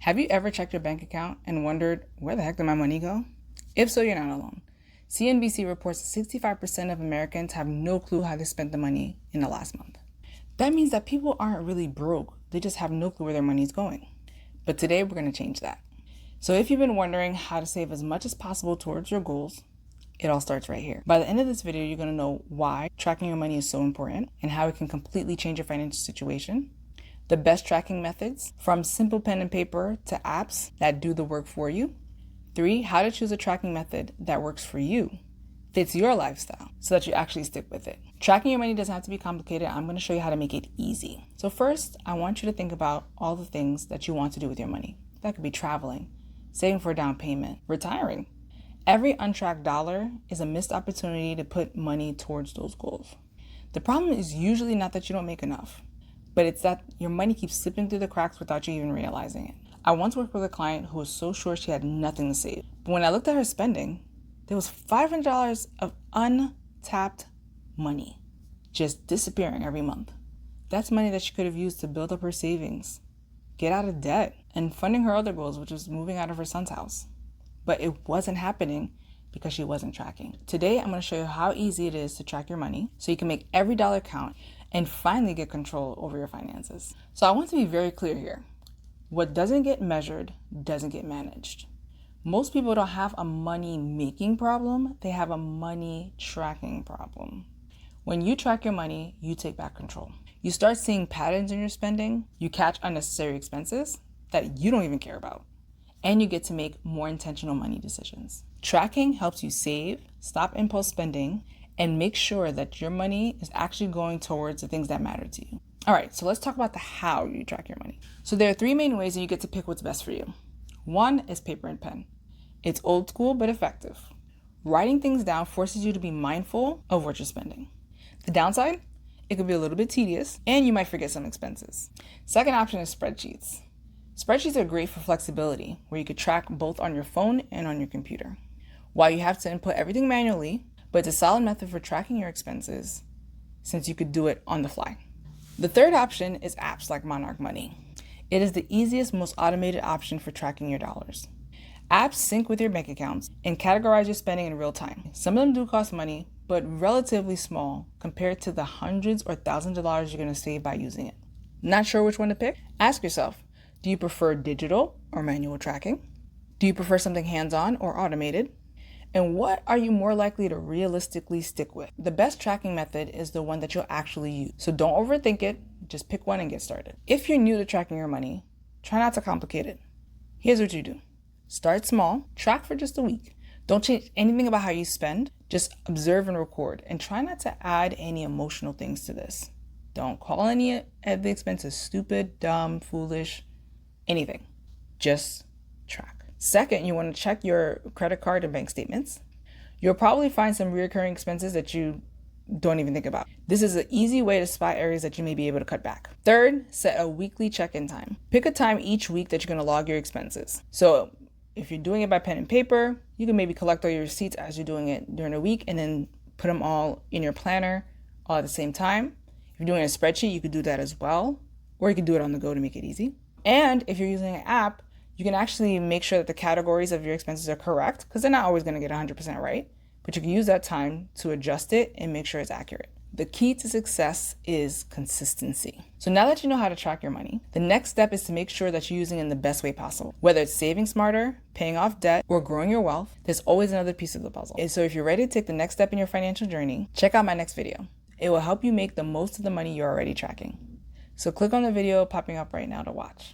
Have you ever checked your bank account and wondered, where the heck did my money go? If so, you're not alone. CNBC reports that 65% of Americans have no clue how they spent the money in the last month. That means that people aren't really broke, they just have no clue where their money is going. But today we're going to change that. So if you've been wondering how to save as much as possible towards your goals, it all starts right here. By the end of this video, you're going to know why tracking your money is so important and how it can completely change your financial situation. The best tracking methods, from simple pen and paper to apps that do the work for you. 3, how to choose a tracking method that works for you, fits your lifestyle, so that you actually stick with it. Tracking your money doesn't have to be complicated. I'm going to show you how to make it easy. So first, I want you to think about all the things that you want to do with your money. That could be traveling, saving for a down payment, retiring. Every untracked dollar is a missed opportunity to put money towards those goals. The problem is usually not that you don't make enough, but it's that your money keeps slipping through the cracks without you even realizing it. I once worked with a client who was so sure she had nothing to save. But when I looked at her spending, there was $500 of untapped money just disappearing every month. That's money that she could have used to build up her savings, get out of debt, and funding her other goals, which was moving out of her son's house. But it wasn't happening because she wasn't tracking. Today, I'm going to show you how easy it is to track your money so you can make every dollar count and finally get control over your finances. So I want to be very clear here. What doesn't get measured doesn't get managed. Most people don't have a money making problem, they have a money tracking problem. When you track your money, you take back control. You start seeing patterns in your spending, you catch unnecessary expenses that you don't even care about, and you get to make more intentional money decisions. Tracking helps you save, stop impulse spending, and make sure that your money is actually going towards the things that matter to you. All right, so let's talk about the how you track your money. So there are 3 main ways that you get to pick what's best for you. 1 is paper and pen. It's old school but effective. Writing things down forces you to be mindful of what you're spending. The downside, it could be a little bit tedious and you might forget some expenses. Second option is spreadsheets. Spreadsheets are great for flexibility, where you could track both on your phone and on your computer. While you have to input everything manually, but it's a solid method for tracking your expenses since you could do it on the fly. The third option is apps like Monarch Money. It is the easiest, most automated option for tracking your dollars. Apps sync with your bank accounts and categorize your spending in real time. Some of them do cost money, but relatively small compared to the hundreds or thousands of dollars you're going to save by using it. Not sure which one to pick? Ask yourself, do you prefer digital or manual tracking? Do you prefer something hands-on or automated? And what are you more likely to realistically stick with? The best tracking method is the one that you'll actually use. So don't overthink it, just pick one and get started. If you're new to tracking your money, try not to complicate it. Here's what you do. Start small, track for just a week. Don't change anything about how you spend, just observe and record, and try not to add any emotional things to this. Don't call any of the expenses stupid, dumb, foolish, anything. Just track. Second, you want to check your credit card and bank statements. You'll probably find some recurring expenses that you don't even think about. This is an easy way to spot areas that you may be able to cut back. Third, set a weekly check-in time. Pick a time each week that you're going to log your expenses. So if you're doing it by pen and paper, you can maybe collect all your receipts as you're doing it during the week and then put them all in your planner all at the same time. If you're doing a spreadsheet, you could do that as well, or you could do it on the go to make it easy. And if you're using an app, you can actually make sure that the categories of your expenses are correct, because they're not always going to get 100% right, but you can use that time to adjust it and make sure it's accurate. The key to success is consistency. So now that you know how to track your money, the next step is to make sure that you're using it in the best way possible. Whether it's saving smarter, paying off debt, or growing your wealth, there's always another piece of the puzzle. And so if you're ready to take the next step in your financial journey, check out my next video. It will help you make the most of the money you're already tracking. So click on the video popping up right now to watch.